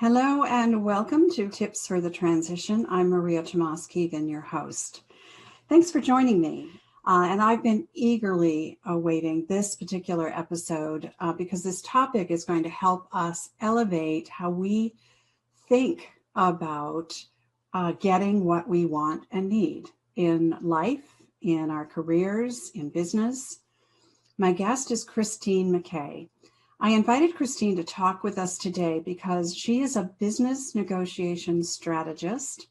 Hello and welcome to Tips for the Transition. I'm Maria Tomás-Keegan, your host. Thanks for joining me. And I've been eagerly awaiting this particular episode because this topic is going to help us elevate how we think about getting what we want and need in life, in our careers, in business. My guest is Christine McKay. I invited Christine to talk with us today because she is a business negotiation strategist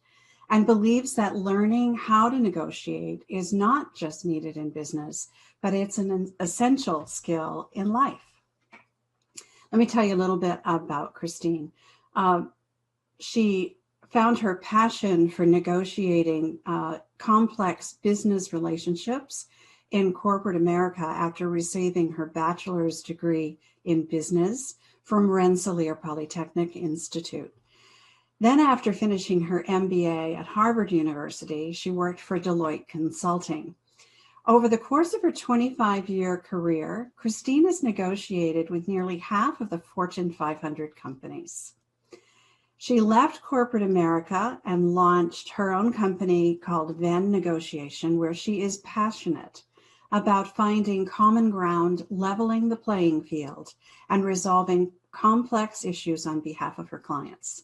and believes that learning how to negotiate is not just needed in business, but it's an essential skill in life. Let me tell you a little bit about Christine. She found her passion for negotiating complex business relationships in corporate America after receiving her bachelor's degree in business from Rensselaer Polytechnic Institute. Then after finishing her MBA at Harvard University, she worked for Deloitte Consulting. Over the course of her 25-year career, Christine has negotiated with nearly half of the Fortune 500 companies. She left corporate America and launched her own company called Venn Negotiation, where she is passionate about finding common ground, leveling the playing field, and resolving complex issues on behalf of her clients.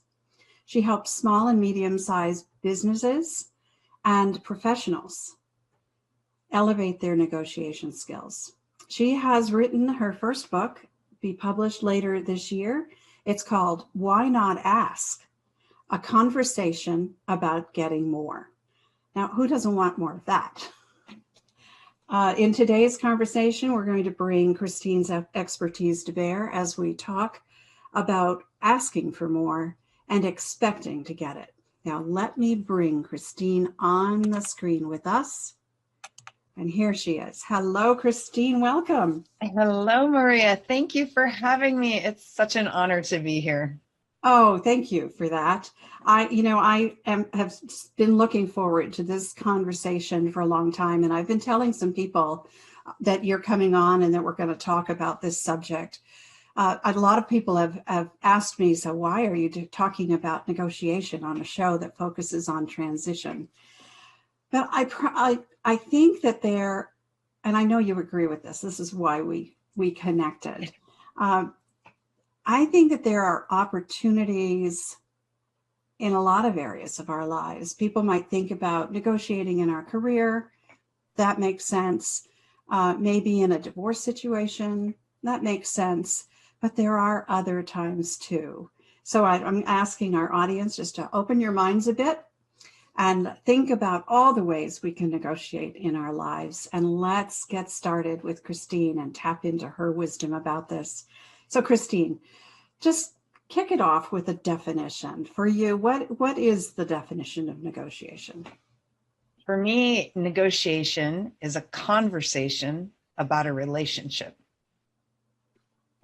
She helps small and medium-sized businesses and professionals elevate their negotiation skills. She has written her first book, be published later this year. It's called Why Not Ask? A Conversation About Getting More. Now, who doesn't want more of that? In today's conversation, we're going to bring Christine's expertise to bear as we talk about asking for more and expecting to get it. Now, let me bring Christine on the screen with us. And here she is. Hello, Christine. Welcome. Hello, Maria. Thank you for having me. It's such an honor to be here. Oh, thank you for that. I have been looking forward to this conversation for a long time, and I've been telling some people that you're coming on and that we're going to talk about this subject. A lot of people have asked me, so why are you talking about negotiation on a show that focuses on transition? But I think that and I know you agree with this, this is why we connected. I think that there are opportunities in a lot of areas of our lives. People might think about negotiating in our career. That makes sense. Maybe in a divorce situation, that makes sense. But there are other times too. So I'm asking our audience just to open your minds a bit and think about all the ways we can negotiate in our lives. And let's get started with Christine and tap into her wisdom about this. So Christine, just kick it off with a definition. For you, what is the definition of negotiation? For me, negotiation is a conversation about a relationship.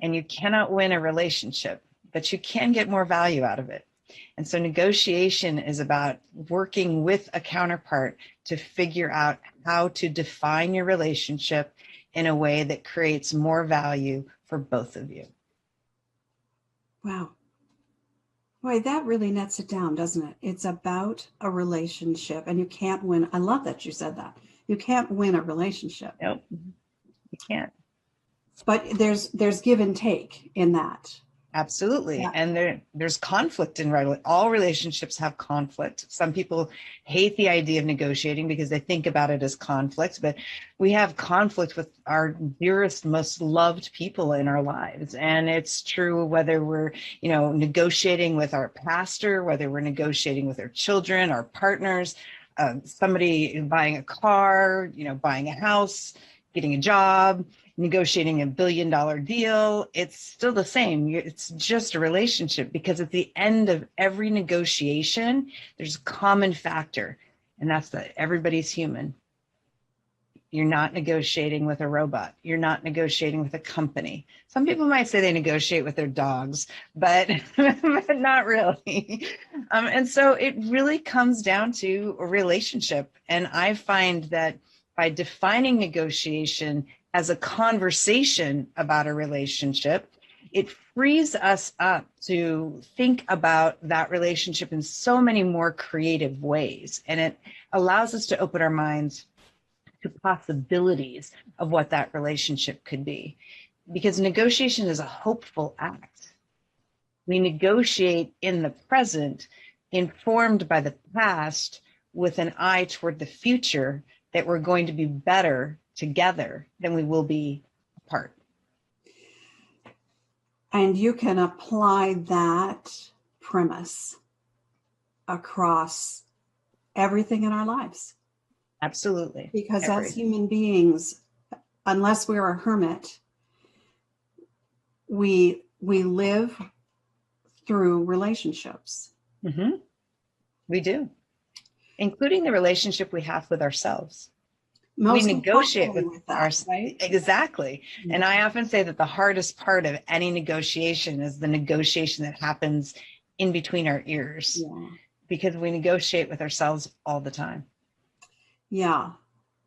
And you cannot win a relationship, but you can get more value out of it. And so negotiation is about working with a counterpart to figure out how to define your relationship in a way that creates more value for both of you. Wow. Boy, that really nets it down, doesn't it? It's about a relationship, and you can't win. I love that you said that. You can't win a relationship. Nope, you can't. But there's give and take in that. Absolutely. Yeah. And there's conflict in all relationships have conflict. Some people hate the idea of negotiating because they think about it as conflict, but we have conflict with our dearest, most loved people in our lives. And it's true whether we're, negotiating with our pastor, whether we're negotiating with our children, our partners, somebody buying a car, buying a house, getting a job, negotiating $1 billion deal. It's still the same. It's just a relationship, because at the end of every negotiation, there's a common factor, and that's that everybody's human. You're not negotiating with a robot. You're not negotiating with a company. Some people might say they negotiate with their dogs, but not really. And so it really comes down to a relationship. And I find that by defining negotiation as a conversation about a relationship, it frees us up to think about that relationship in so many more creative ways. And it allows us to open our minds to possibilities of what that relationship could be. Because negotiation is a hopeful act. We negotiate in the present, informed by the past, with an eye toward the future, that we're going to be better together than we will be apart. And you can apply that premise across everything in our lives. Absolutely. Because as human beings, unless we're a hermit, we live through relationships. Mm-hmm. We do, including the relationship we have with ourselves. We negotiate with ourselves. Exactly. Yeah. And I often say that the hardest part of any negotiation is the negotiation that happens in between our ears, because we negotiate with ourselves all the time. Yeah.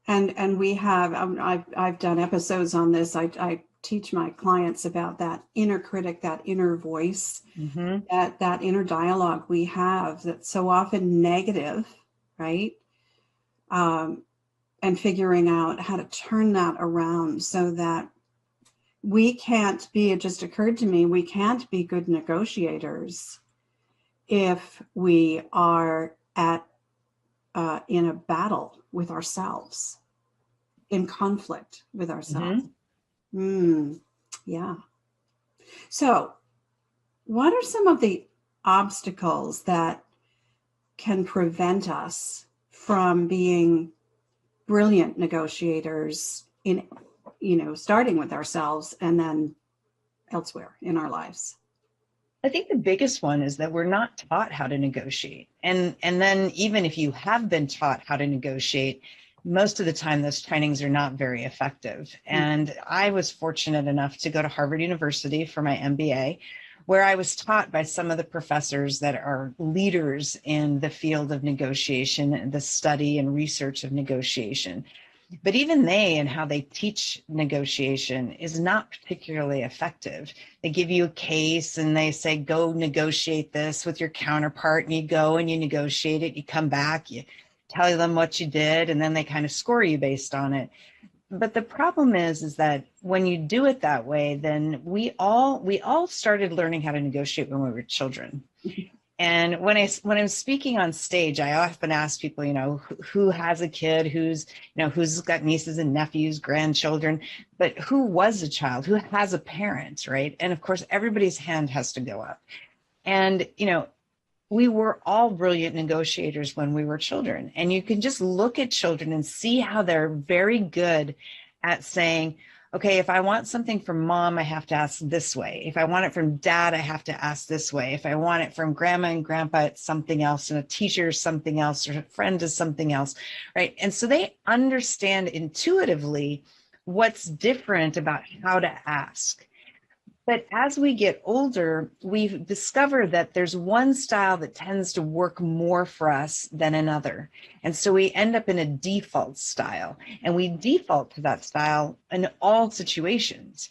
And we have, I've done episodes on this. I teach my clients about that inner critic, that inner voice, that inner dialogue we have that's so often negative, right? And figuring out how to turn that around so that we can't be, it just occurred to me, we can't be good negotiators if we are in a battle with ourselves, in conflict with ourselves. Yeah. So what are some of the obstacles that can prevent us from being brilliant negotiators in, starting with ourselves and then elsewhere in our lives? I think the biggest one is that we're not taught how to negotiate. And then even if you have been taught how to negotiate, most of the time those trainings are not very effective. And I was fortunate enough to go to Harvard University for my MBA, where I was taught by some of the professors that are leaders in the field of negotiation and the study and research of negotiation. But even they and how they teach negotiation is not particularly effective. They give you a case and they say, go negotiate this with your counterpart, and you go and you negotiate it, you come back, you tell them what you did, and then they kind of score you based on it. But the problem is that when you do it that way, then we all started learning how to negotiate when we were children. And when I'm speaking on stage, I often ask people, who has a kid, who's got nieces and nephews, grandchildren, but who was a child, who has a parent, right? And of course, everybody's hand has to go up. And, we were all brilliant negotiators when we were children. And you can just look at children and see how they're very good at saying, okay, if I want something from mom, I have to ask this way. If I want it from dad, I have to ask this way. If I want it from grandma and grandpa, it's something else, and a teacher is something else, or a friend is something else, right? And so they understand intuitively what's different about how to ask. But as we get older, we've discovered that there's one style that tends to work more for us than another. And so we end up in a default style, and we default to that style in all situations.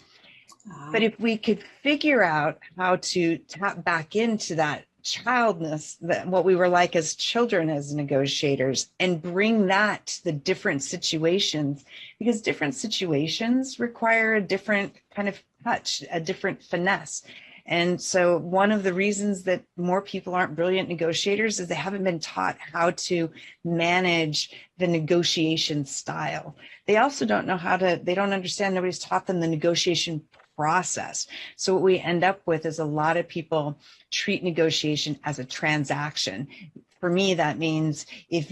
But if we could figure out how to tap back into that childness, that what we were like as children as negotiators, and bring that to the different situations, because different situations require a different kind of touch, a different finesse. And so one of the reasons that more people aren't brilliant negotiators is they haven't been taught how to manage the negotiation style. They also don't know they don't understand, nobody's taught them the negotiation process. So what we end up with is a lot of people treat negotiation as a transaction. For me, that means if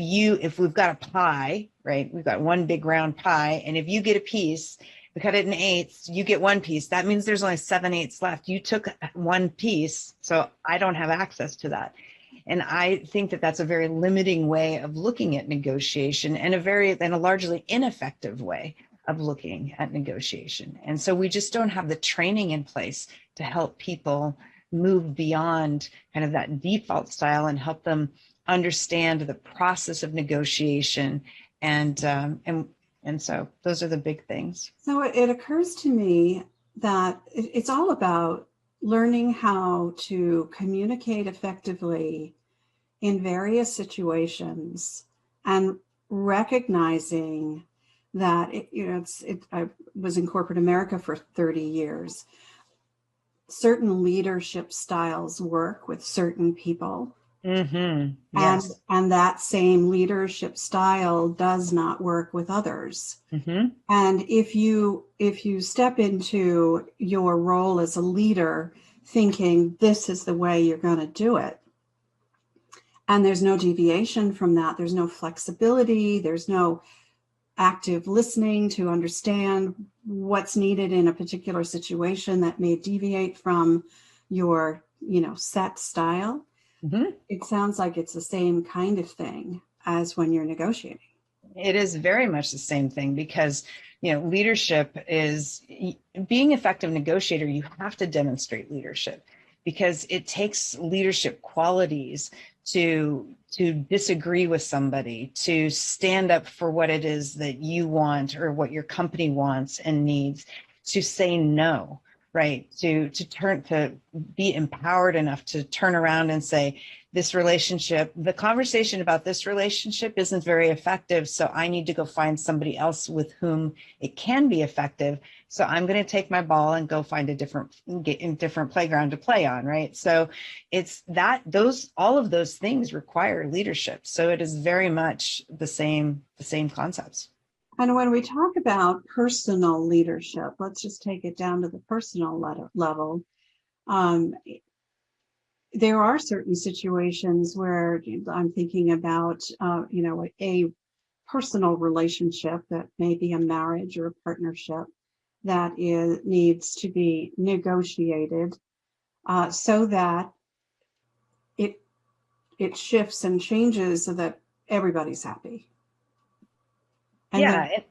we've got a pie, right? We've got one big round pie, and if you get a piece, we cut it in eighths, you get one piece. That means there's only 7/8 left. You took one piece, so I don't have access to that. And I think that that's a very limiting way of looking at negotiation, and a largely ineffective way of looking at negotiation. And so we just don't have the training in place to help people move beyond kind of that default style and help them understand the process of negotiation. And so those are the big things. So it occurs to me that it's all about learning how to communicate effectively in various situations and recognizing that I was in corporate America for 30 years. Certain leadership styles work with certain people. Mm-hmm. Yes. And that same leadership style does not work with others. Mm-hmm. And if you step into your role as a leader thinking this is the way you're going to do it, and there's no deviation from that, there's no flexibility, there's no active listening to understand what's needed in a particular situation that may deviate from your, set style. Mm-hmm. It sounds like it's the same kind of thing as when you're negotiating. It is very much the same thing because, leadership is being effective negotiator. You have to demonstrate leadership because it takes leadership qualities to disagree with somebody, to stand up for what it is that you want or what your company wants and needs, to say no, right? To be empowered enough to turn around and say, the conversation about this relationship isn't very effective. So I need to go find somebody else with whom it can be effective. So I'm going to take my ball and go find a different playground to play on. Right. So it's all of those things require leadership. So it is very much the same concepts. And when we talk about personal leadership, let's just take it down to the personal level. There are certain situations where I'm thinking about, a personal relationship that may be a marriage or a partnership that needs to be negotiated so that it shifts and changes so that everybody's happy. And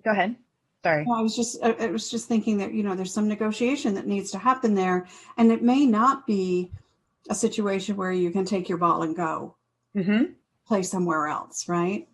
go ahead. Sorry. I was just thinking that, there's some negotiation that needs to happen there, and it may not be a situation where you can take your ball and go play somewhere else, right?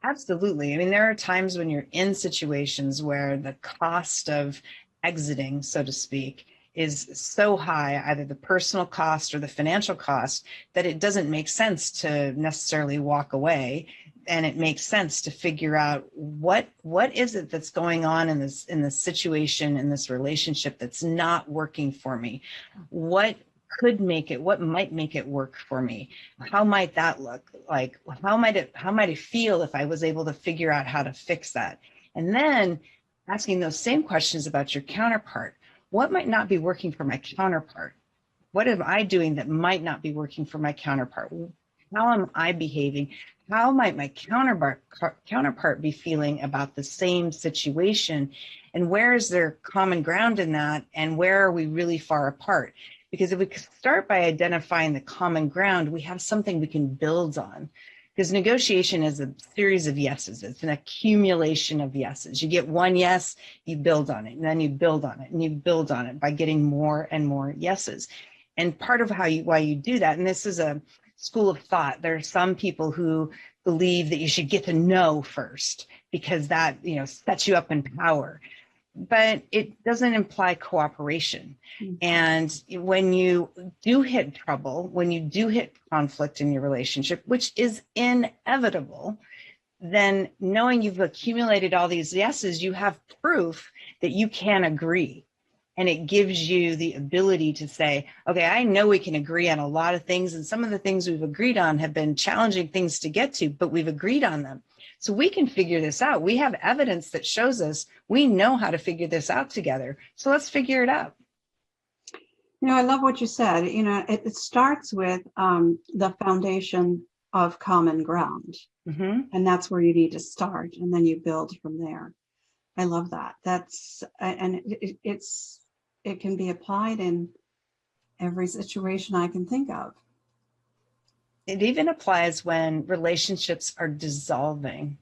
Absolutely. I mean, there are times when you're in situations where the cost of exiting, so to speak, is so high, either the personal cost or the financial cost, that it doesn't make sense to necessarily walk away. And it makes sense to figure out what is it that's going on in this situation, in this relationship that's not working for me? What might make it work for me? How might that look like? How might it feel if I was able to figure out how to fix that? And then asking those same questions about your counterpart. What might not be working for my counterpart? What am I doing that might not be working for my counterpart? How am I behaving? How might my counterpart be feeling about the same situation? And where is there common ground in that? And where are we really far apart? Because if we start by identifying the common ground, we have something we can build on. Because negotiation is a series of yeses. It's an accumulation of yeses. You get one yes, you build on it, and then you build on it, and you build on it by getting more and more yeses. And part of why you do that, and this is a school of thought, there are some people who believe that you should get to know first because that sets you up in power. But it doesn't imply cooperation. And when you do hit trouble, when you do hit conflict in your relationship, which is inevitable, then knowing you've accumulated all these yeses, you have proof that you can agree. And it gives you the ability to say, okay, I know we can agree on a lot of things. And some of the things we've agreed on have been challenging things to get to, but we've agreed on them. So we can figure this out. We have evidence that shows us we know how to figure this out together. So let's figure it out. I love what you said. It starts with the foundation of common ground. And that's where you need to start. And then you build from there. I love that. It can be applied in every situation I can think of. It even applies when relationships are dissolving.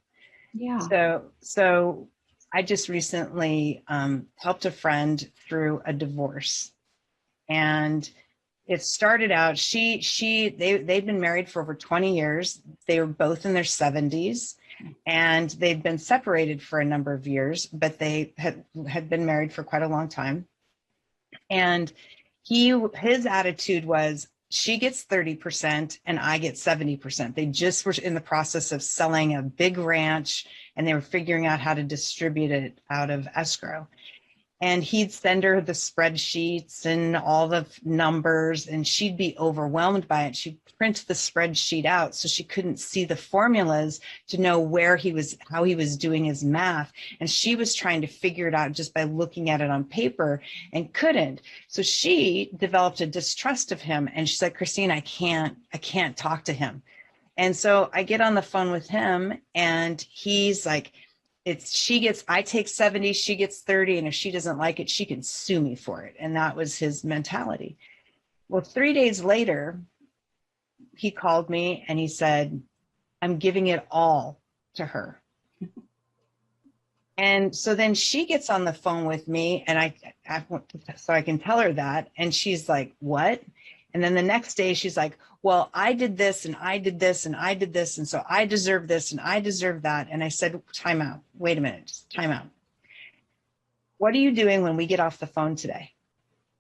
Yeah. So I just recently helped a friend through a divorce, and it started out. They've been married for over 20 years. They were both in their 70s, and they'd been separated for a number of years, but they had been married for quite a long time. And his attitude was, she gets 30% and I get 70%. They just were in the process of selling a big ranch and they were figuring out how to distribute it out of escrow. And he'd send her the spreadsheets and all the numbers, and she'd be overwhelmed by it. She'd print the spreadsheet out so she couldn't see the formulas to know how he was doing his math. And she was trying to figure it out just by looking at it on paper and couldn't. So she developed a distrust of him. And she's like, Christine, I can't talk to him. And so I get on the phone with him and he's like, I take 70, she gets 30. And if she doesn't like it, she can sue me for it. And that was his mentality. Well, 3 days later, he called me and he said, I'm giving it all to her. And so then she gets on the phone with me and so I can tell her that. And she's like, what? And then the next day she's like, well, I did this and I did this and I did this. And so I deserve this and I deserve that. And I said, time out. Wait a minute. Just time out. What are you doing when we get off the phone today?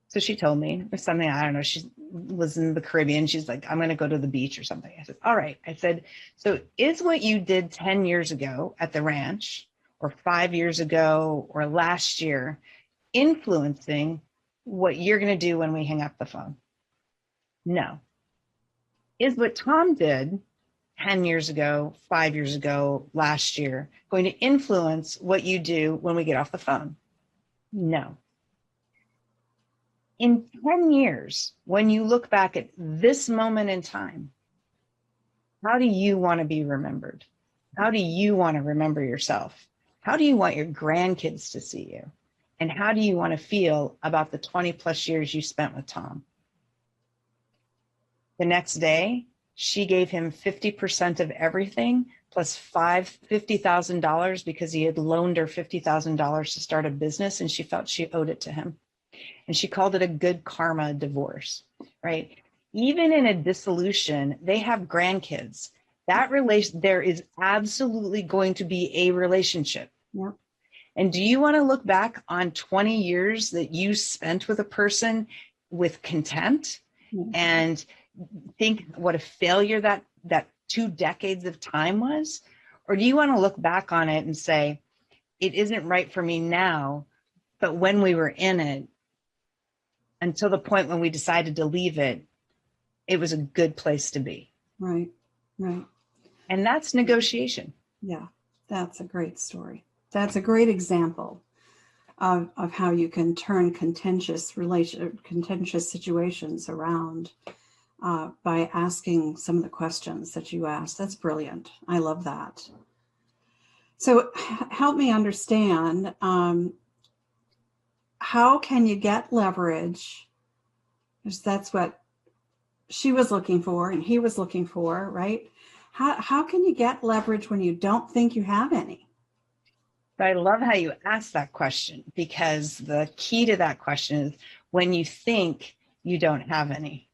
So she told me or something. I don't know. She was in the Caribbean. She's like, I'm going to go to the beach or something. I said, all right. I said, so is what you did 10 years ago at the ranch or 5 years ago or last year influencing what you're going to do when we hang up the phone? No. Is what Tom did 10 years ago, 5 years ago, last year going to influence what you do when we get off the phone? No. In 10 years, when you look back at this moment in time, how do you want to be remembered? How do you want to remember yourself? How do you want your grandkids to see you? And how do you want to feel about the 20 plus years you spent with Tom? The next day, she gave him 50% of everything plus $50,000 because he had loaned her $50,000 to start a business and she felt she owed it to him. And she called it a good karma divorce, right? Even in a dissolution, they have grandkids. There is absolutely going to be a relationship. Yep. And do you want to look back on 20 years that you spent with a person with contempt and think what a failure that 2 decades of time was? Or do you want to look back on it and say, it isn't right for me now, but when we were in it, until the point when we decided to leave it, it was a good place to be. Right. And that's negotiation. Yeah, that's a great story. That's a great example of how you can turn contentious situations around by asking some of the questions that you asked. That's brilliant. I love that. So help me understand, how can you get leverage? Because that's what she was looking for and he was looking for, right? How can you get leverage when you don't think you have any? I love how you asked that question, because the key to that question is when you think you don't have any.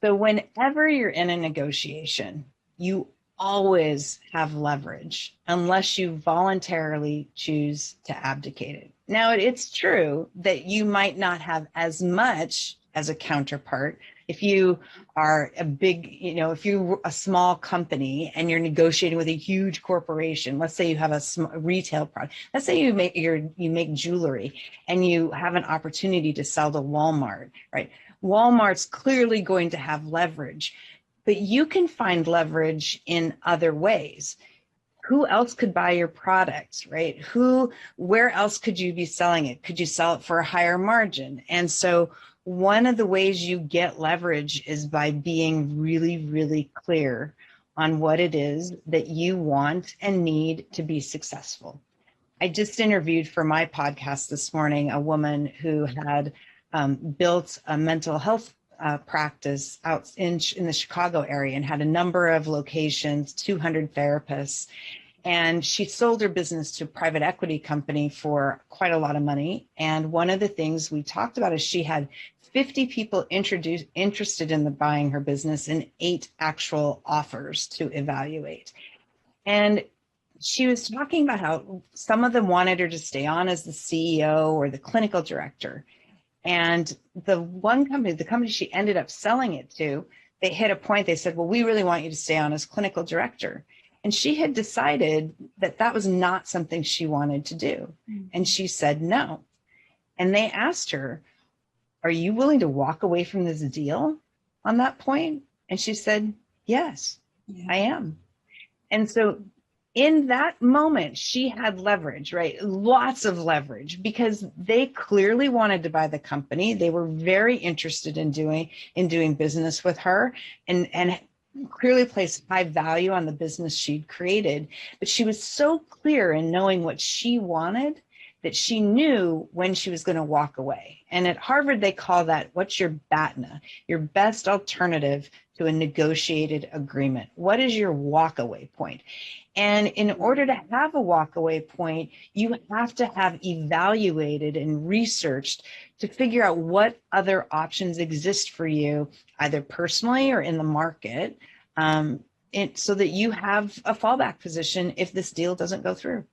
So whenever you're in a negotiation, you always have leverage unless you voluntarily choose to abdicate it. Now, it's true that you might not have as much as a counterpart. If you are if you're a small company and you're negotiating with a huge corporation, let's say you have a retail product, let's say you make jewelry and you have an opportunity to sell to Walmart, right? Walmart's clearly going to have leverage, but you can find leverage in other ways. Who else could buy your products, right? Where else could you be selling it? Could you sell it for a higher margin? And so one of the ways you get leverage is by being really, really clear on what it is that you want and need to be successful. I just interviewed for my podcast this morning a woman who had built a mental health practice out in the Chicago area and had a number of locations, 200 therapists. And she sold her business to a private equity company for quite a lot of money. And one of the things we talked about is she had 50 people interested in buying her business and 8 actual offers to evaluate. And she was talking about how some of them wanted her to stay on as the CEO or the clinical director. And the company she ended up selling it to, they hit a point, they said, well, we really want you to stay on as clinical director. And she had decided that that was not something she wanted to do. And she said no. And they asked her, are you willing to walk away from this deal on that point? And she said, yes, I am. And so in that moment, she had leverage, right? Lots of leverage, because they clearly wanted to buy the company. They were very interested in doing business with her, and clearly placed high value on the business she'd created. But she was so clear in knowing what she wanted that she knew when she was going to walk away. And at Harvard, they call that, what's your BATNA, your best alternative to a negotiated agreement? What is your walkaway point? And in order to have a walkaway point, you have to have evaluated and researched to figure out what other options exist for you, either personally or in the market, so that you have a fallback position if this deal doesn't go through.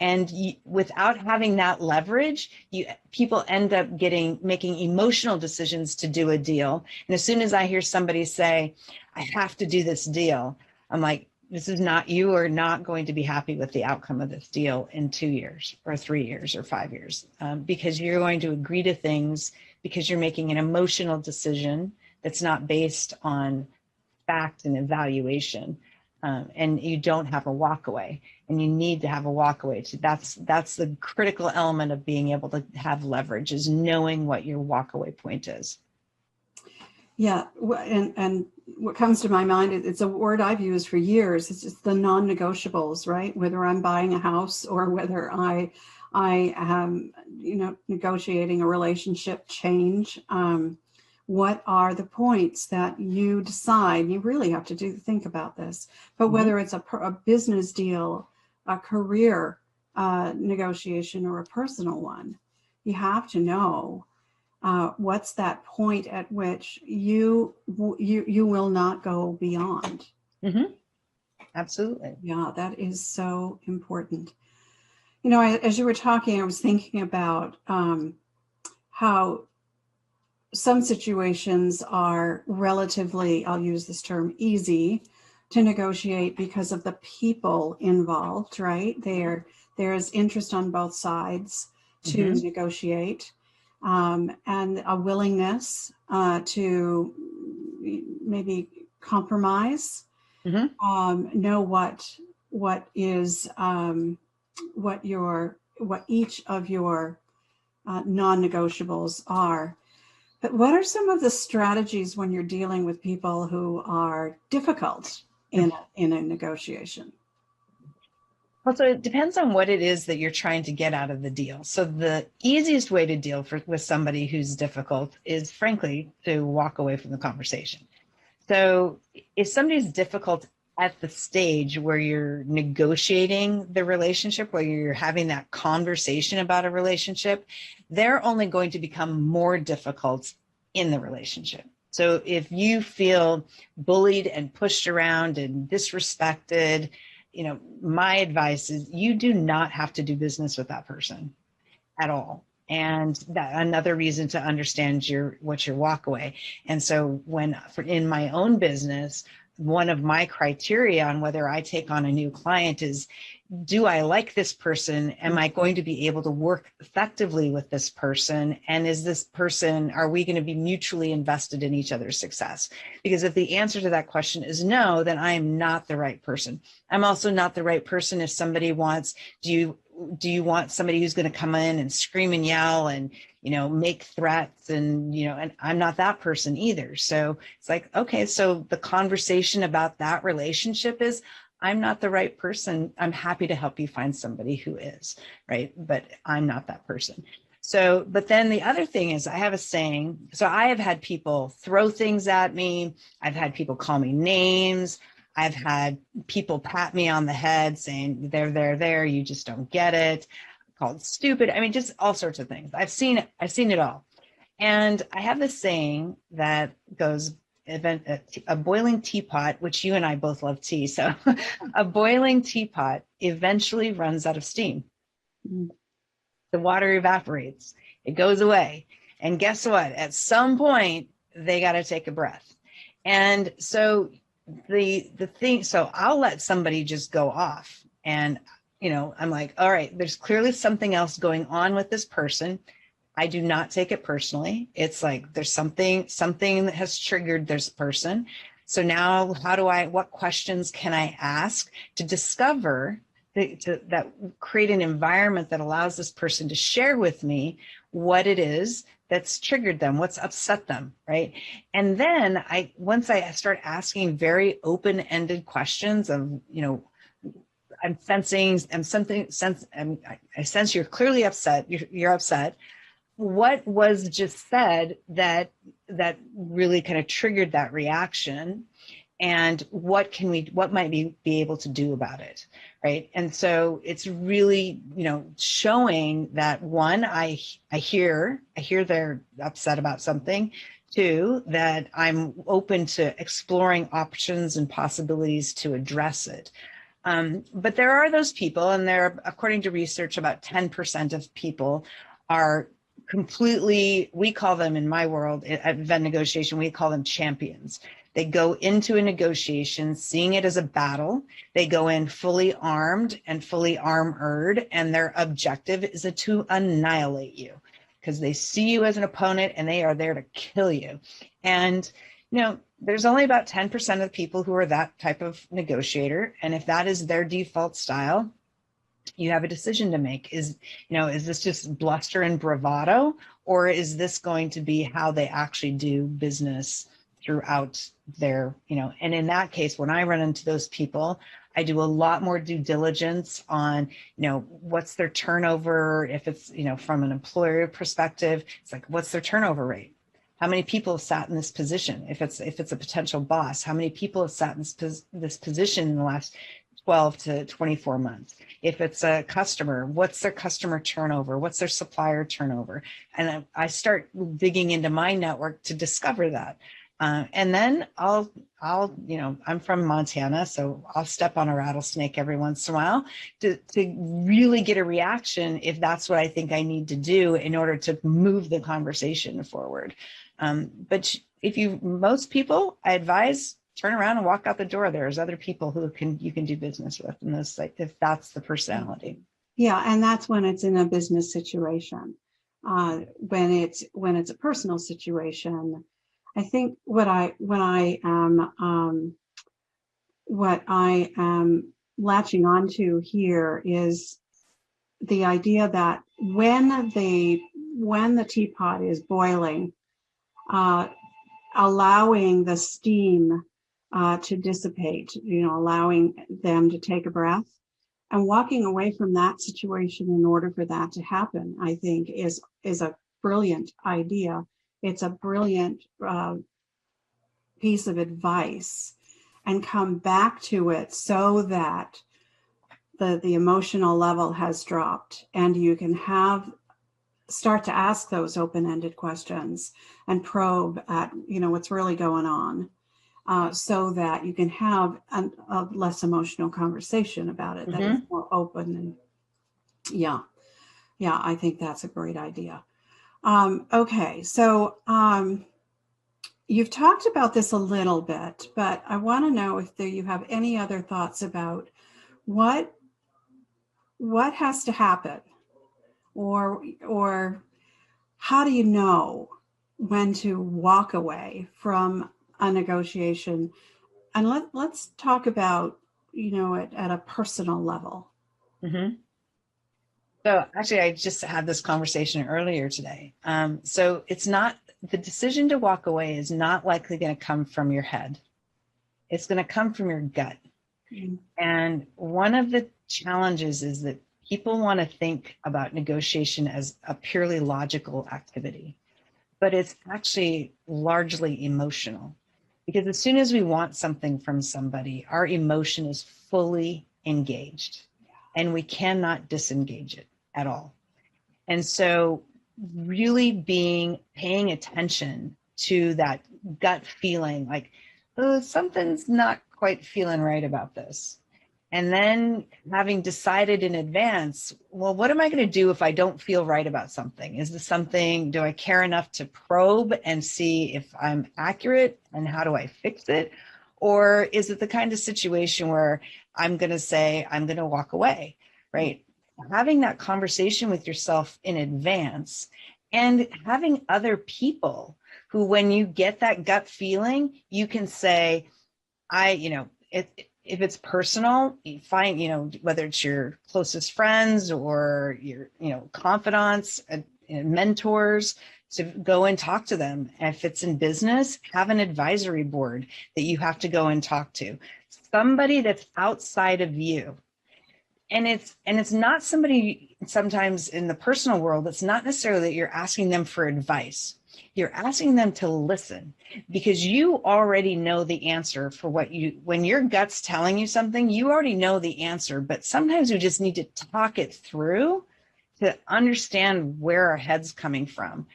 And without having that leverage, people end up making emotional decisions to do a deal. And as soon as I hear somebody say, I have to do this deal, I'm like, you are not going to be happy with the outcome of this deal in 2 years or 3 years or 5 years, because you're going to agree to things because you're making an emotional decision that's not based on fact and evaluation. And you don't have a walkaway, and you need to have a walkaway. That's the critical element of being able to have leverage, is knowing what your walkaway point is. Yeah, and what comes to my mind, it's a word I've used for years. It's just the non-negotiables, right? Whether I'm buying a house or whether I am, negotiating a relationship change. What are the points that you decide? You really have to think about this. But whether it's a business deal, a career negotiation, or a personal one, you have to know what's that point at which you will not go beyond. Absolutely. Yeah, that is so important. As you were talking, I was thinking about how some situations are relatively, I'll use this term, easy to negotiate because of the people involved, right? There's interest on both sides to negotiate, and a willingness to maybe compromise, know what each of your non-negotiables are. But what are some of the strategies when you're dealing with people who are difficult in a negotiation? Well, so it depends on what it is that you're trying to get out of the deal. So the easiest way to deal with somebody who's difficult is, frankly, to walk away from the conversation. So if somebody's difficult at the stage where you're negotiating the relationship, where you're having that conversation about a relationship, they're only going to become more difficult in the relationship. So if you feel bullied and pushed around and disrespected, my advice is you do not have to do business with that person at all. And that another reason to understand what's your walkaway. And so in my own business, one of my criteria on whether I take on a new client is, do I like this person? Am I going to be able to work effectively with this person? And are we going to be mutually invested in each other's success? Because if the answer to that question is no, then I am not the right person. I'm also not the right person if somebody wants, do you want somebody who's going to come in and scream and yell and, make threats and I'm not that person either. So it's like, okay, so the conversation about that relationship is, I'm not the right person. I'm happy to help you find somebody who is, right? But I'm not that person. So, but then the other thing is, I have a saying. So I have had people throw things at me. I've had people call me names. I've had people pat me on the head saying, there, you just don't get it. Called stupid. I mean, just all sorts of things. I've seen it all. And I have this saying that goes, a boiling teapot, which you and I both love tea. So a boiling teapot eventually runs out of steam. The water evaporates, it goes away. And guess what? At some point, they got to take a breath. And so so I'll let somebody just go off, and, I'm like, all right, there's clearly something else going on with this person. I do not take it personally. It's like, there's something that has triggered this person. So now what questions can I ask to discover that create an environment that allows this person to share with me what it is that's triggered them, what's upset them, right? And then once I start asking very open-ended questions of, I sense you're clearly upset. You're upset. What was just said that really kind of triggered that reaction? And what might be able to do about it, right? And so it's really, showing that, one, I hear they're upset about something. Two, that I'm open to exploring options and possibilities to address it. But there are those people, and according to research, about 10% of people are completely, we call them, in my world at Venn negotiation, we call them champions. They go into a negotiation seeing it as a battle. They go in fully armed and fully armored, and their objective is to annihilate you because they see you as an opponent and they are there to kill you. And, there's only about 10% of the people who are that type of negotiator. And if that is their default style, you have a decision to make. Is this just bluster and bravado, or is this going to be how they actually do business throughout their, and in that case, when I run into those people, I do a lot more due diligence on, what's their turnover. If it's, from an employer perspective, it's like, what's their turnover rate? How many people have sat in this position? If it's a potential boss, how many people have sat in this position in the last 12 to 24 months? If it's a customer, what's their customer turnover? What's their supplier turnover? And I start digging into my network to discover that. And then I'm from Montana, so I'll step on a rattlesnake every once in a while to really get a reaction if that's what I think I need to do in order to move the conversation forward. But most people, I advise, turn around and walk out the door. There's other people who you can do business with in this, like, if that's the personality. Yeah, and that's when it's in a business situation. When it's a personal situation, I think what I am latching onto here is the idea that when the teapot is boiling, allowing the steam to dissipate, allowing them to take a breath and walking away from that situation in order for that to happen, I think is a brilliant idea. It's a brilliant piece of advice, and come back to it so that the emotional level has dropped and you can start to ask those open-ended questions and probe at what's really going on, so that you can have a less emotional conversation about it, that is more open. And yeah, I think that's a great idea. Okay, so you've talked about this a little bit, but I want to know if you have any other thoughts about what has to happen, or how do you know when to walk away from a negotiation? And let's talk about, at a personal level. Mm-hmm. So actually, I just had this conversation earlier today. So it's not, the decision to walk away is not likely going to come from your head. It's going to come from your gut. Mm-hmm. And one of the challenges is that people want to think about negotiation as a purely logical activity, but it's actually largely emotional. Because as soon as we want something from somebody, our emotion is fully engaged and we cannot disengage it at all. And so really paying attention to that gut feeling, like, oh, something's not quite feeling right about this. And then having decided in advance, well, what am I going to do if I don't feel right about something? Is this something, do I care enough to probe and see if I'm accurate and how do I fix it? Or is it the kind of situation where I'm going to say, I'm going to walk away, right? Having that conversation with yourself in advance and having other people who, when you get that gut feeling, you can say, if it's personal, you find, whether it's your closest friends or your, confidants, mentors, to go and talk to them. If it's in business, have an advisory board that you have to go and talk to. Somebody that's outside of you. And it's not somebody, sometimes in the personal world, it's not necessarily that you're asking them for advice. You're asking them to listen, because you already know the answer for when your gut's telling you something, you already know the answer, but sometimes we just need to talk it through to understand where our head's coming from.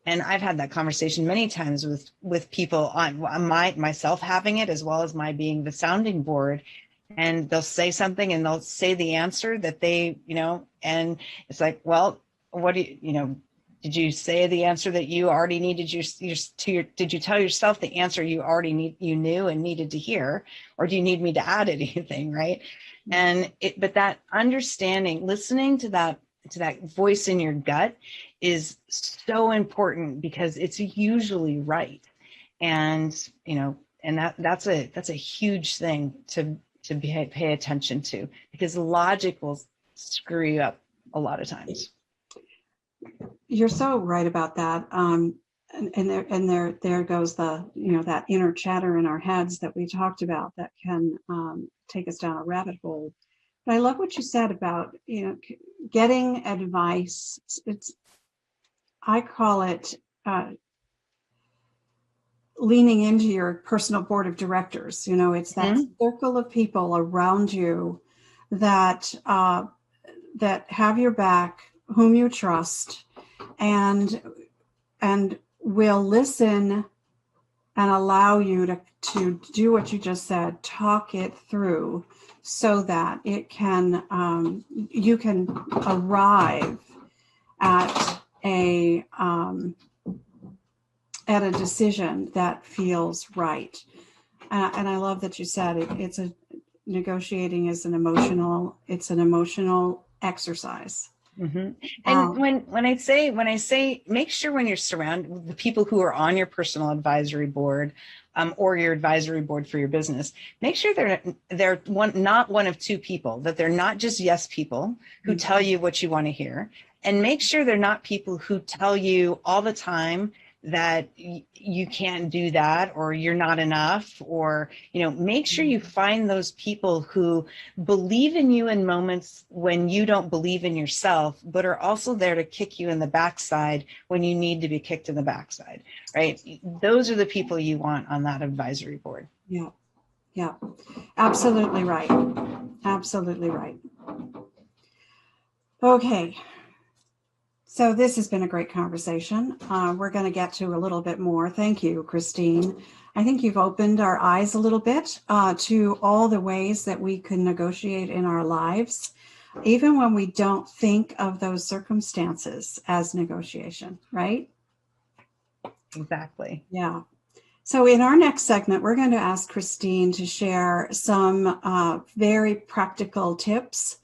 And I've had that conversation many times with people on myself having it, as well as my being the sounding board. And they'll say something and they'll say the answer that they, and it's like, well, what do you, did you say the answer that you already needed? Did you tell yourself the answer you already you knew and needed to hear, or do you need me to add anything? Right. But that understanding, listening to that voice in your gut is so important, because it's usually right. And, that's a huge thing to pay attention to, because logic will screw you up a lot of times. You're so right about that. There goes the, that inner chatter in our heads that we talked about that can take us down a rabbit hole. But I love what you said about, getting advice. I call it leaning into your personal board of directors. It's that circle of people around you that that have your back, whom you trust, and will listen and allow you to do what you just said, talk it through, so that it can you can arrive at a decision that feels right. And I love that you said it's negotiating is an emotional exercise. Mm-hmm. And when I say, make sure when you're surrounded with the people who are on your personal advisory board, or your advisory board for your business, make sure they're not one of two people, that they're not just yes people who tell you what you want to hear, and make sure they're not people who tell you all the time that you can't do that, or you're not enough, or, make sure you find those people who believe in you in moments when you don't believe in yourself, but are also there to kick you in the backside when you need to be kicked in the backside, right? Those are the people you want on that advisory board. Yeah. Yeah. Absolutely right. Absolutely right. Okay. So this has been a great conversation. We're going to get to a little bit more. Thank you, Christine. I think you've opened our eyes a little bit to all the ways that we can negotiate in our lives, even when we don't think of those circumstances as negotiation, right? Exactly. Yeah. So in our next segment, we're going to ask Christine to share some very practical tips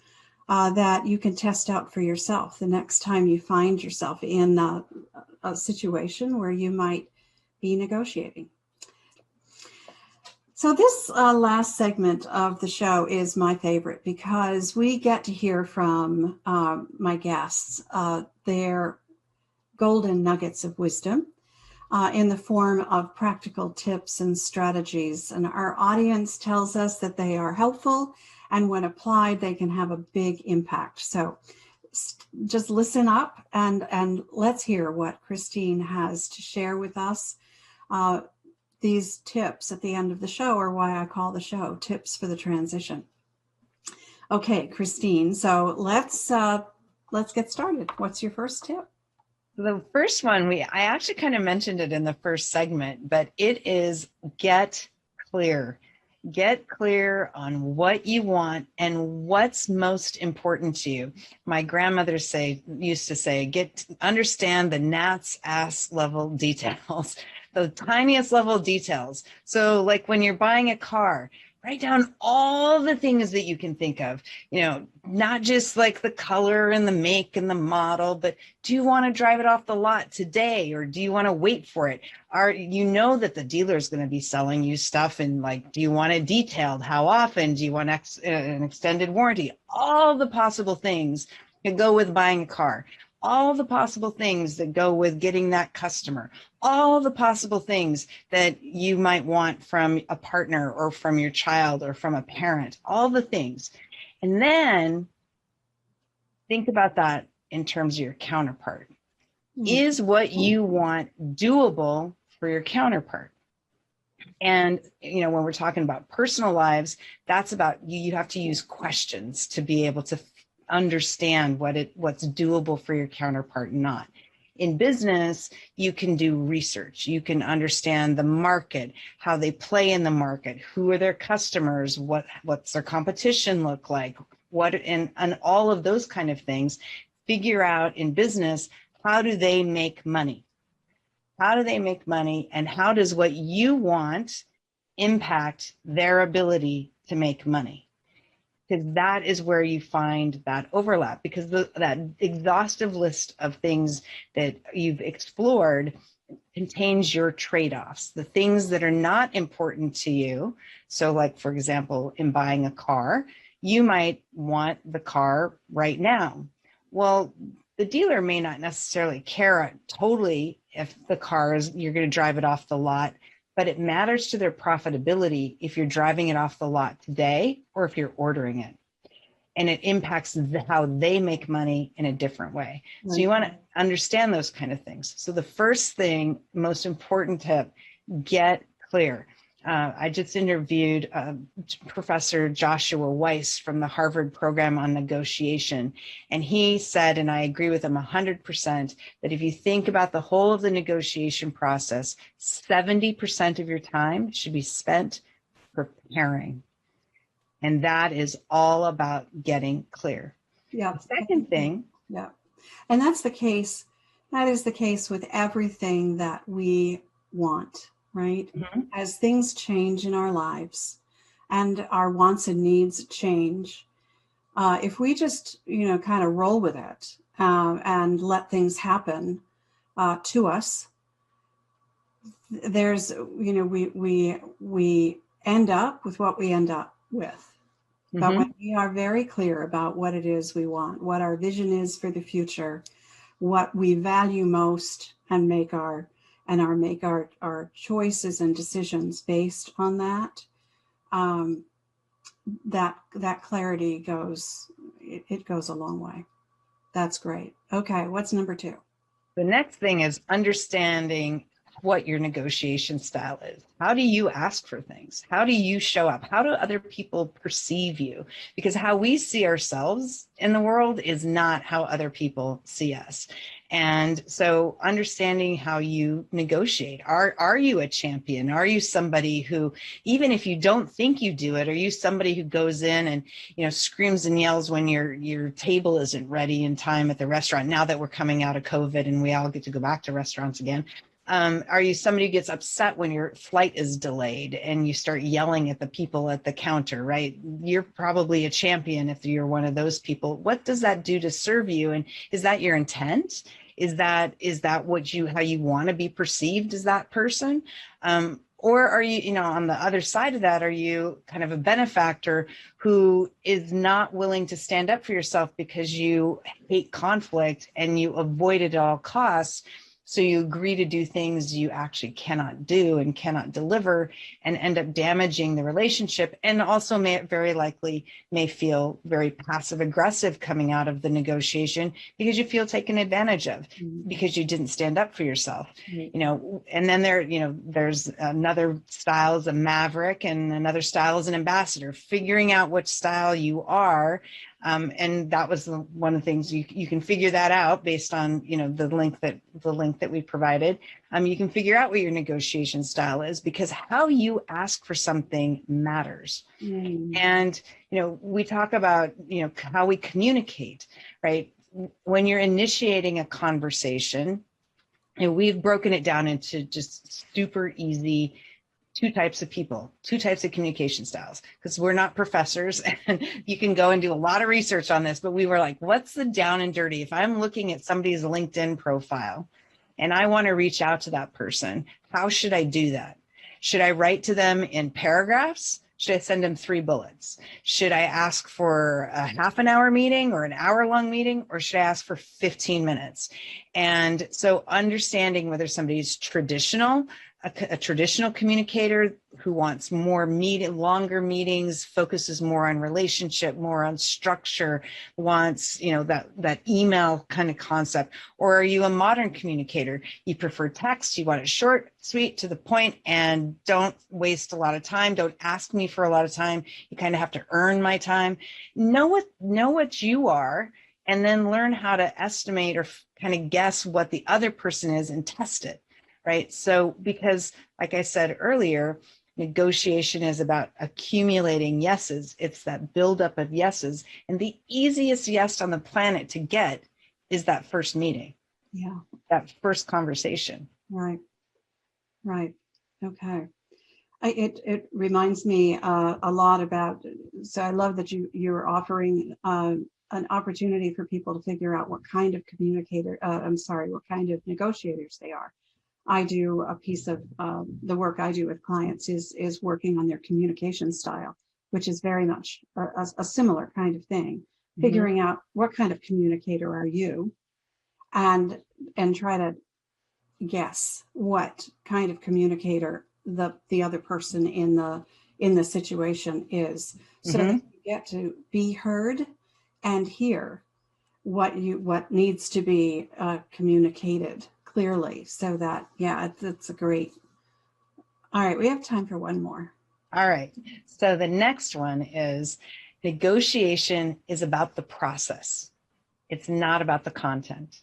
that you can test out for yourself the next time you find yourself in a situation where you might be negotiating. So this last segment of the show is my favorite, because we get to hear from my guests their golden nuggets of wisdom in the form of practical tips and strategies. And our audience tells us that they are helpful, and when applied, they can have a big impact. So just listen up and let's hear what Christine has to share with us. These tips at the end of the show are why I call the show Tips for the Transition. Okay, Christine, so let's get started. What's your first tip? The first one, I actually kind of mentioned it in the first segment, but it is get clear. Get clear on what you want and what's most important to you. My grandmother used to say, understand the gnat's ass level details, the tiniest level details. So like when you're buying a car, write down all the things that you can think of, not just like the color and the make and the model, but do you want to drive it off the lot today, or do you want to wait for it? That the dealer is going to be selling you stuff, and like, do you want it detailed? How often? Do you want an extended warranty? All the possible things that go with buying a car, all the possible things that go with getting that customer, all the possible things that you might want from a partner or from your child or from a parent, all the things. And then think about that in terms of your counterpart. Is what you want doable for your counterpart? And, when we're talking about personal lives, that's about you have to use questions to be able to understand what's doable for your counterpart and not. In business, you can do research. You can understand the market, how they play in the market, who are their customers, what's their competition look like, and all of those kind of things. Figure out in business, how do they make money? How do they make money, and how does what you want impact their ability to make money? Because that is where you find that overlap, because that exhaustive list of things that you've explored contains your trade-offs, the things that are not important to you. So like, for example, in buying a car, you might want the car right now. Well, the dealer may not necessarily care totally if the car you're going to drive it off the lot, but it matters to their profitability if you're driving it off the lot today or if you're ordering it. And it impacts how they make money in a different way. So you want to understand those kind of things. So the first thing, most important tip, get clear. I just interviewed Professor Joshua Weiss from the Harvard program on negotiation. And he said, and I agree with him 100%, that if you think about the whole of the negotiation process, 70% of your time should be spent preparing. And that is all about getting clear. Yeah. The second thing. Yeah. And that's the case. That is the case with everything that we want. Right? Mm-hmm. As things change in our lives and our wants and needs change, if we just, kind of roll with it and let things happen to us, there's, we end up with what we end up with. Mm-hmm. But when we are very clear about what it is we want, what our vision is for the future, what we value most, and make our choices and decisions based on that, that clarity goes a long way. That's great. Okay, what's number 2? The next thing is understanding what your negotiation style is. How do you ask for things? How do you show up? How do other people perceive you? Because how we see ourselves in the world is not how other people see us. And so understanding how you negotiate. Are you a champion? Are you somebody who, even if you don't think you do it, are you somebody who goes in and, screams and yells when your table isn't ready in time at the restaurant, now that we're coming out of COVID and we all get to go back to restaurants again? Are you somebody who gets upset when your flight is delayed and you start yelling at the people at the counter, right? You're probably a champion if you're one of those people. What does that do to serve you? And is that your intent? Is that how you want to be perceived as that person? Or are you, on the other side of that, are you kind of a benefactor who is not willing to stand up for yourself because you hate conflict and you avoid it at all costs? So you agree to do things you actually cannot do and cannot deliver and end up damaging the relationship, and also very likely feel very passive aggressive coming out of the negotiation because you feel taken advantage of because you didn't stand up for yourself. And then there's another style as a maverick and another style as an ambassador. Figuring out which style you are And that was one of the things you can figure that out based on, the link that we provided. You can figure out what your negotiation style is, because how you ask for something matters. And, we talk about, how we communicate, right? When you're initiating a conversation, and we've broken it down into just super easy two types of people, two types of communication styles, because we're not professors and you can go and do a lot of research on this, but we were like, what's the down and dirty? If I'm looking at somebody's LinkedIn profile and I want to reach out to that person, how should I do that? Should I write to them in paragraphs? Should I send them 3 bullets? Should I ask for a half an hour meeting or an hour-long meeting, or should I ask for 15 minutes? And so understanding whether somebody's traditional, a traditional communicator who wants more longer meetings, focuses more on relationship, more on structure, wants, that email kind of concept, or are you a modern communicator? You prefer text, you want it short, sweet, to the point, and don't waste a lot of time. Don't ask me for a lot of time. You kind of have to earn my time. Know what you are, and then learn how to estimate or kind of guess what the other person is and test it. Right. So, because like I said earlier, negotiation is about accumulating yeses. It's that buildup of yeses. And the easiest yes on the planet to get is that first meeting. Yeah. That first conversation. Right. Right. Okay. It reminds me a lot about, so I love that you're offering an opportunity for people to figure out what kind of what kind of negotiators they are. I do a piece of the work I do with clients is working on their communication style, which is very much a similar kind of thing. Figuring out what kind of communicator are you, and try to guess what kind of communicator the other person in the situation is, so that you get to be heard and hear what needs to be communicated clearly, so that, it's a great. All right, we have time for one more. All right. So the next one is, negotiation is about the process. It's not about the content.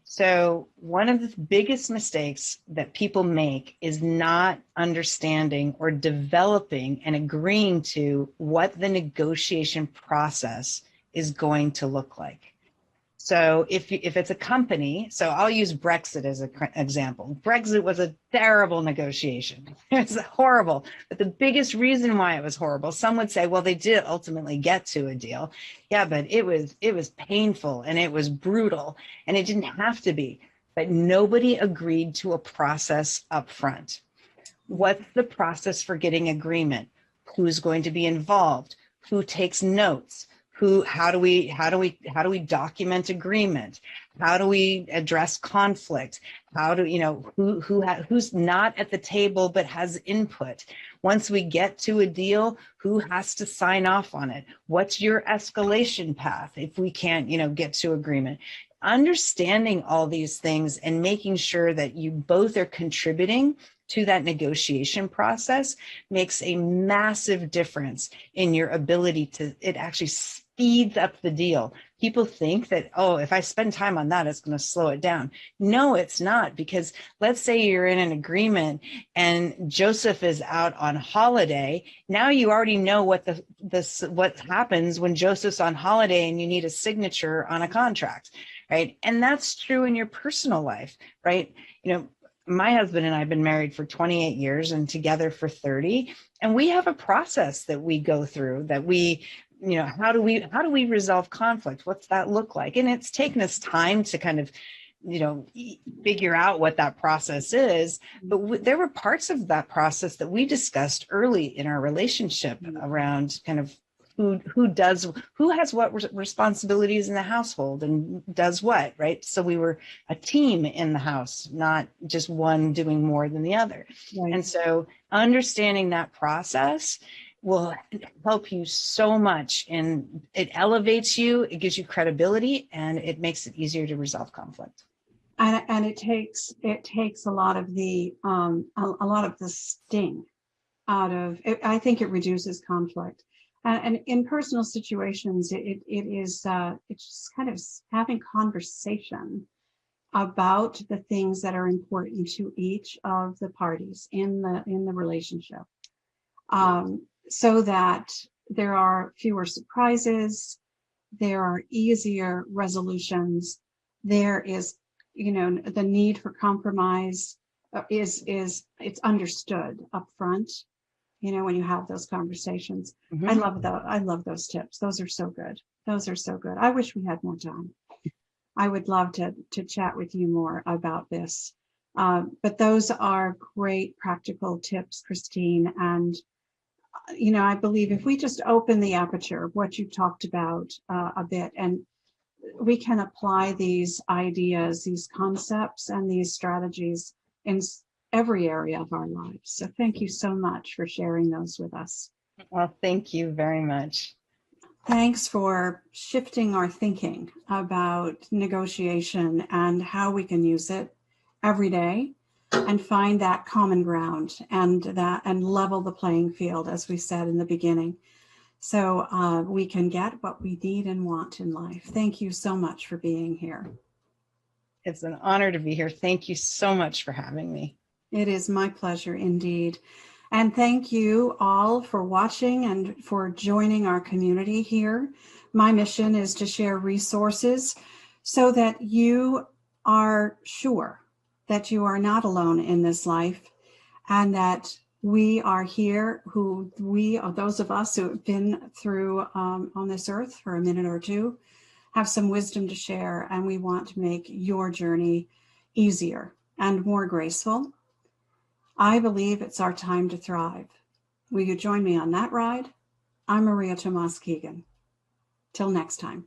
So one of the biggest mistakes that people make is not understanding or developing and agreeing to what the negotiation process is going to look like. So if it's a company, so I'll use Brexit as an example. Brexit was a terrible negotiation. It was horrible. But the biggest reason why it was horrible, some would say, well, they did ultimately get to a deal. Yeah, but it was painful and it was brutal, and it didn't have to be. But nobody agreed to a process up front. What's the process for getting agreement? Who's going to be involved? Who takes notes? How do we document agreement? How do we address conflict? Who's not at the table but has input? Once we get to a deal, who has to sign off on it? What's your escalation path if we can't, get to agreement? Understanding all these things and making sure that you both are contributing to that negotiation process makes a massive difference in your ability to, it actually speeds up the deal. People think that, if I spend time on that, it's going to slow it down. No, it's not, because let's say you're in an agreement and Joseph is out on holiday. Now you already know what what happens when Joseph's on holiday and you need a signature on a contract, right? And that's true in your personal life, right? My husband and I have been married for 28 years and together for 30. And we have a process that we go through, that we, how do we resolve conflict? What's that look like? And it's taken us time to kind of, figure out what that process is. But there were parts of that process that we discussed early in our relationship around kind of who has what responsibilities in the household and does what, right? So we were a team in the house, not just one doing more than the other. Right. And so understanding that process will help you so much, and it elevates you, it gives you credibility, and it makes it easier to resolve conflict. And it takes a lot of the sting out of it. I think it reduces conflict. And in personal situations, it's just kind of having conversation about the things that are important to each of the parties in the relationship, so that there are fewer surprises, there are easier resolutions, there is, the need for compromise is it's understood up front, when you have those conversations. Mm-hmm. I love those tips. Those are so good. Those are so good. I wish we had more time. I would love to chat with you more about this. But those are great practical tips, Christine. And, I believe if we just open the aperture of what you talked about a bit, and we can apply these ideas, these concepts, and these strategies in every area of our lives. So thank you so much for sharing those with us. Well, thank you very much. Thanks for shifting our thinking about negotiation and how we can use it every day and find that common ground and level the playing field, as we said in the beginning, so we can get what we need and want in life. Thank you so much for being here. It's an honor to be here. Thank you so much for having me. It is my pleasure indeed. And thank you all for watching and for joining our community here. My mission is to share resources so that you are sure that you are not alone in this life, and that we are here, those of us who have been through on this earth for a minute or two, have some wisdom to share, and we want to make your journey easier and more graceful. I believe it's our time to thrive. Will you join me on that ride? I'm Maria Tomás-Keegan. Till next time.